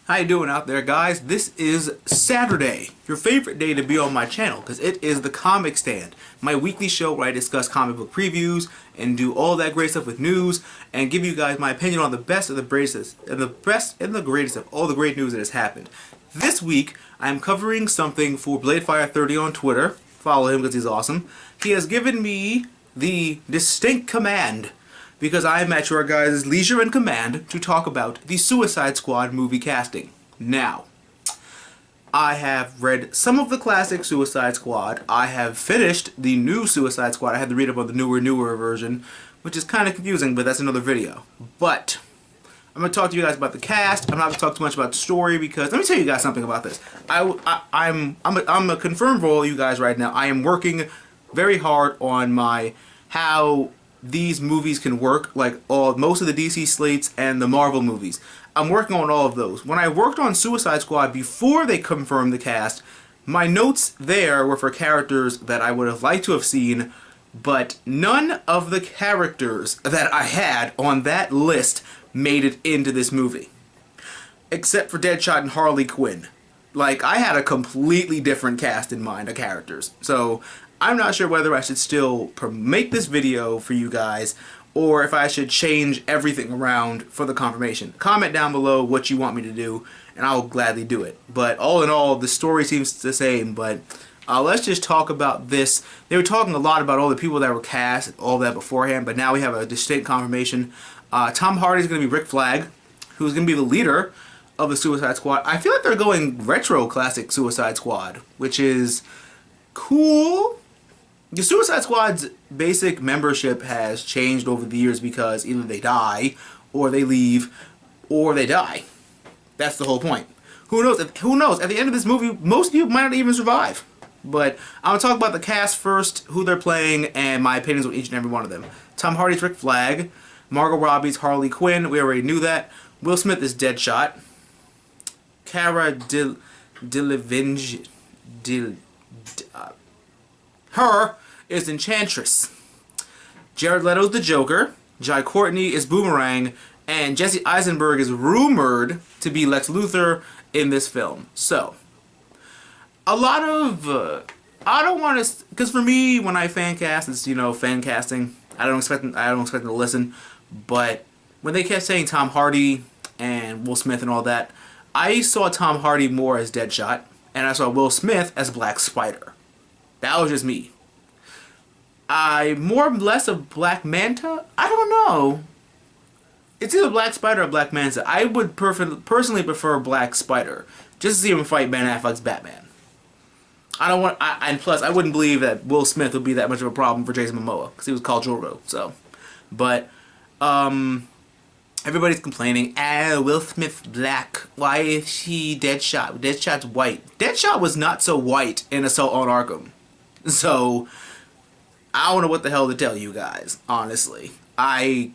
How you doing out there, guys? This is Saturday, your favorite day to be on my channel, because it is the Comic Stand, my weekly show where I discuss comic book previews and do all that great stuff with news and give you guys my opinion on the best of the greatest and the best and the greatest of all the great news that has happened. This week, I'm covering something for BladeFire30 on Twitter. Follow him because he's awesome. He has given me the distinct command, because I am at your guys' leisure and command, to talk about the Suicide Squad movie casting. Now, I have read some of the classic Suicide Squad. I have finished the new Suicide Squad. I had to read up on the newer version, which is kind of confusing, but that's another video. But I'm going to talk to you guys about the cast. I'm not going to talk too much about the story, because let me tell you guys something about this. I'm a confirmed for all you guys right now. I am working very hard on how these movies can work, like most of the DC slates and the Marvel movies. I'm working on all of those. When I worked on Suicide Squad before they confirmed the cast, my notes there were for characters that I would have liked to have seen, but none of the characters that I had on that list made it into this movie. Except for Deadshot and Harley Quinn. Like, I had a completely different cast in mind of characters. So I'm not sure whether I should still make this video for you guys, or if I should change everything around for the confirmation. Comment down below what you want me to do, and I'll gladly do it. But all in all, the story seems the same, but let's just talk about this. They were talking a lot about all the people that were cast, all that beforehand, but now we have a distinct confirmation. Tom Hardy's going to be Rick Flag, who's going to be the leader of the Suicide Squad. I feel like they're going retro classic Suicide Squad, which is cool. The Suicide Squad's basic membership has changed over the years because either they die, or they leave, or they die. That's the whole point. Who knows? Who knows? At the end of this movie, most people might not even survive. But I'm going to talk about the cast first, who they're playing, and my opinions on each and every one of them. Tom Hardy's Rick Flag. Margot Robbie's Harley Quinn. We already knew that. Will Smith is Deadshot. Cara Delevingne. Her is Enchantress. Jared Leto's the Joker. Jai Courtney is Boomerang. And Jesse Eisenberg is rumored to be Lex Luthor in this film. So, a lot of I don't want to, because for me, when I fan cast, it's, you know, fan casting. I don't expect them to listen. But when they kept saying Tom Hardy and Will Smith and all that, I saw Tom Hardy more as Deadshot, and I saw Will Smith as Black Spider. That was just me. More or less of Black Manta? I don't know. It's either Black Spider or Black Manta. I would personally prefer Black Spider, just to see him fight Ben Affleck's Batman. And plus, I wouldn't believe that Will Smith would be that much of a problem for Jason Momoa, because he was called Jorgo. So, but everybody's complaining, Will Smith's black. Why is she Deadshot? Deadshot's white. Deadshot was not so white in Assault on Arkham. So, I don't know what the hell to tell you guys, honestly. I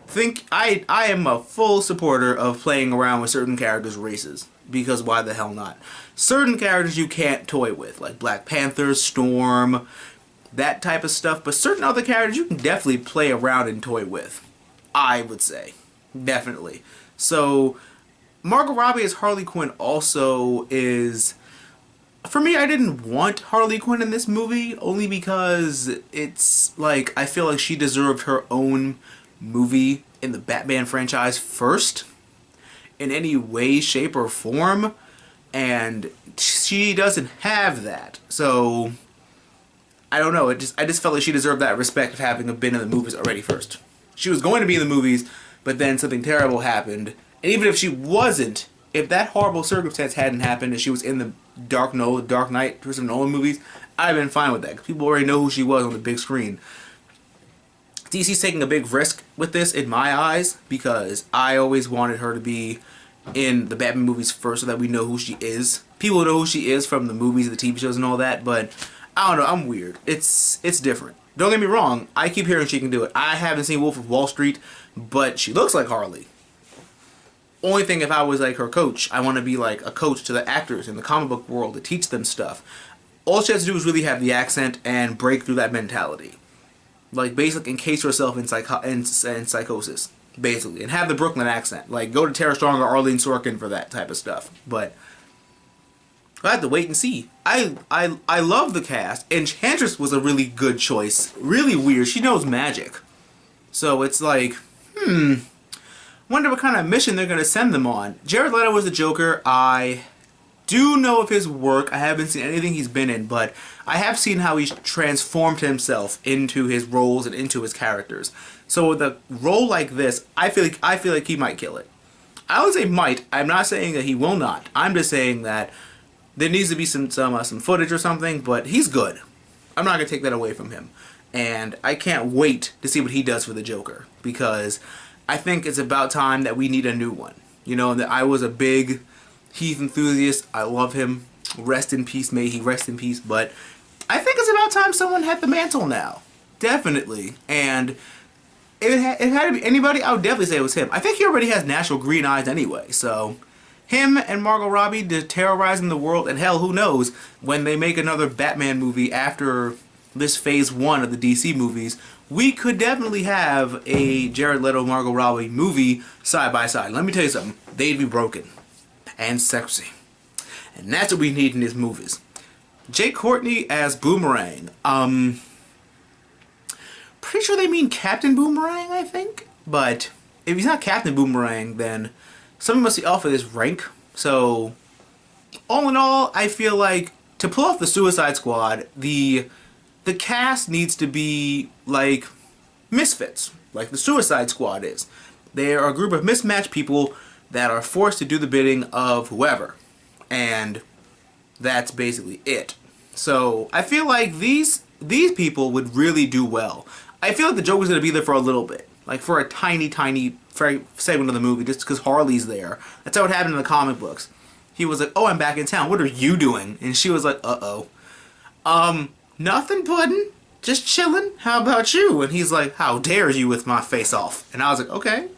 think I am a full supporter of playing around with certain characters' races, because why the hell not? Certain characters you can't toy with, like Black Panther, Storm, that type of stuff, but certain other characters you can definitely play around and toy with, I would say. Definitely. So, Margot Robbie as Harley Quinn also is, for me, I didn't want Harley Quinn in this movie, only because it's like, I feel like she deserved her own movie in the Batman franchise first, in any way, shape, or form, and she doesn't have that. So, I don't know, I just felt like she deserved that respect of having been in the movies already first. She was going to be in the movies, but then something terrible happened, and even if she wasn't, if that horrible circumstance hadn't happened and she was in the Dark Knight, Christopher Nolan movies, I'd have been fine with that, because people already know who she was on the big screen. DC's taking a big risk with this, in my eyes, because I always wanted her to be in the Batman movies first so that we know who she is. People know who she is from the movies, the TV shows, and all that, but I don't know, I'm weird. It's different. Don't get me wrong, I keep hearing she can do it. I haven't seen Wolf of Wall Street, but she looks like Harley. Only thing, if I was like her coach, I want to be like a coach to the actors in the comic book world to teach them stuff. All she has to do is really have the accent and break through that mentality. Like, basically encase yourself in psychosis, basically, and have the Brooklyn accent. Like, go to Tara Strong or Arlene Sorkin for that type of stuff. But I have to wait and see. I love the cast. Enchantress was a really good choice. Really weird. She knows magic. So it's like, wonder what kind of mission they're going to send them on. Jared Leto was the Joker. I do know of his work. I haven't seen anything he's been in, but I have seen how he's transformed himself into his roles and into his characters. So with a role like this, I feel like he might kill it. I would say might. I'm not saying that he will not. I'm just saying that there needs to be some footage or something, but he's good. I'm not going to take that away from him. And I can't wait to see what he does for the Joker, because I think it's about time that we need a new one. You know, that I was a big Heath enthusiast. I love him. Rest in peace, may he rest in peace. But I think it's about time someone had the mantle now. Definitely. And if it had to be anybody, I would definitely say it was him. I think he already has natural green eyes anyway, so him and Margot Robbie terrorizing the world, and hell, who knows, when they make another Batman movie after this phase 1 of the DC movies, we could definitely have a Jared Leto, Margot Robbie movie side by side. Let me tell you something, they'd be broken and sexy. And that's what we need in these movies. Jay Courtney as Boomerang. Pretty sure they mean Captain Boomerang, I think. But if he's not Captain Boomerang, then something must be off of this rank. So, all in all, I feel like to pull off the Suicide Squad, the cast needs to be like misfits, like the Suicide Squad is. They are a group of mismatched people that are forced to do the bidding of whoever. And that's basically it. So, I feel like these people would really do well. I feel like the Joker's going to be there for a little bit. Like, for a tiny segment of the movie, just because Harley's there. That's how it happened in the comic books. He was like, oh, I'm back in town. What are you doing? And she was like, uh-oh. Nothing, Puddin'. Just chilling. How about you? And he's like, how dare you with my face off? And I was like, okay.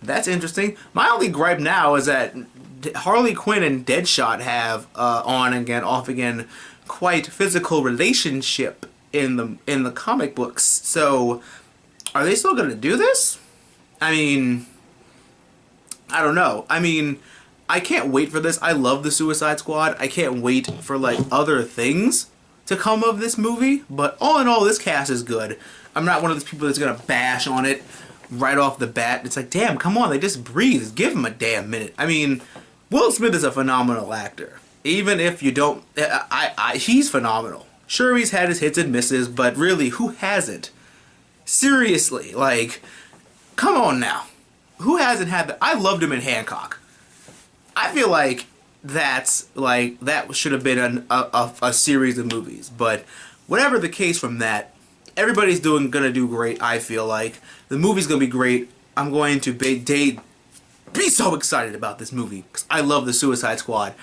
That's interesting. My only gripe now is that Harley Quinn and Deadshot have on again, off again, quite physical relationship in the comic books. So, are they still gonna do this? I mean, I don't know. I mean, I can't wait for this. I love the Suicide Squad. I can't wait for like other things to come of this movie. But all in all, this cast is good. I'm not one of those people that's gonna bash on it right off the bat. It's like, damn, come on, they just breathe. Give them a damn minute. I mean, Will Smith is a phenomenal actor. Even if you don't, he's phenomenal. Sure, he's had his hits and misses, but really, who hasn't? Seriously, like, come on now. Who hasn't had that? I loved him in Hancock. I feel like that should have been a series of movies. But whatever the case from that, everybody's gonna do great. I feel like the movie's gonna be great. I'm going to be so excited about this movie because I love the Suicide Squad.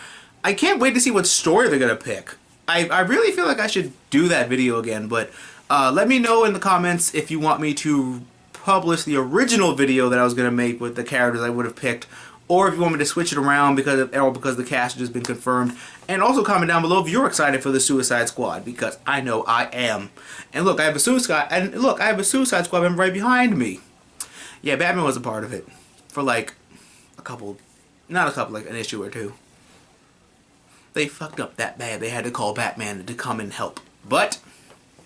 I can't wait to see what story they're gonna pick. I really feel like I should do that video again, but let me know in the comments if you want me to publish the original video that I was gonna make with the characters I would have picked, or if you want me to switch it around because the cast has just been confirmed. And also comment down below if you're excited for the Suicide Squad, because I know I am. And look, I have a Suicide Squad member right behind me. Yeah, Batman was a part of it for like like an issue or two. They fucked up that bad. They had to call Batman to come and help. But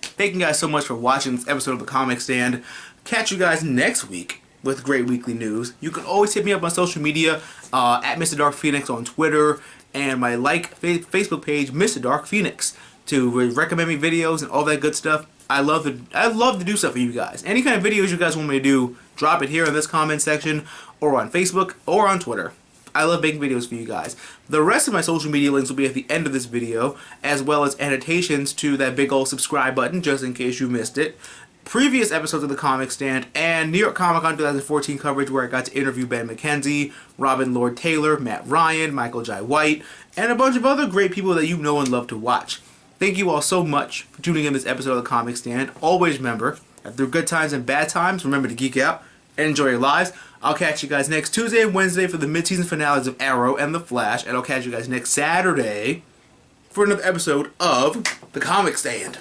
thank you guys so much for watching this episode of The Comic Stand. Catch you guys next week with great weekly news. You can always hit me up on social media at MrDarkPhoenix on Twitter, and my Facebook page, MrDarkPhoenix, to recommend me videos and all that good stuff. I love to do stuff for you guys. Any kind of videos you guys want me to do, drop it here in this comment section, or on Facebook, or on Twitter. I love making videos for you guys. The rest of my social media links will be at the end of this video, as well as annotations to that big old subscribe button, just in case you missed it. Previous episodes of The Comic Stand, and New York Comic Con 2014 coverage where I got to interview Ben McKenzie, Robin Lord Taylor, Matt Ryan, Michael Jai White, and a bunch of other great people that you know and love to watch. Thank you all so much for tuning in this episode of The Comic Stand. Always remember, through good times and bad times, remember to geek out and enjoy your lives. I'll catch you guys next Tuesday and Wednesday for the mid-season finales of Arrow and The Flash, and I'll catch you guys next Saturday for another episode of The Comic Stand.